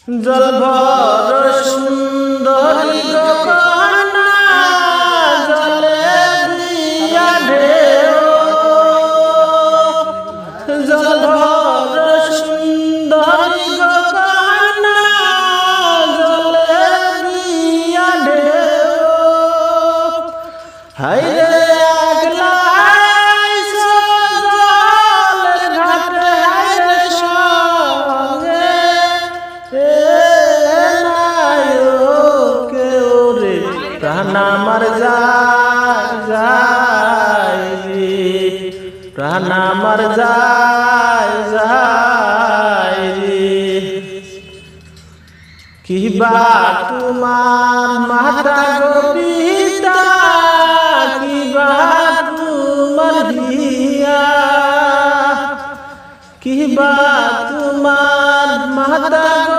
জল ভর সুন্দরী গো কন্যা জলে দিয়া ঢেউ জল ভর সুন্দরী গো কন্যা জলে দিয়া ঢেউ হায়রে প্রাণ আমার যায় রে প্রাণ আমার যায় রে কিবা তোমার মাতা গো পিতা কিবা তোমার হিয়া কিবা তোমার মাতা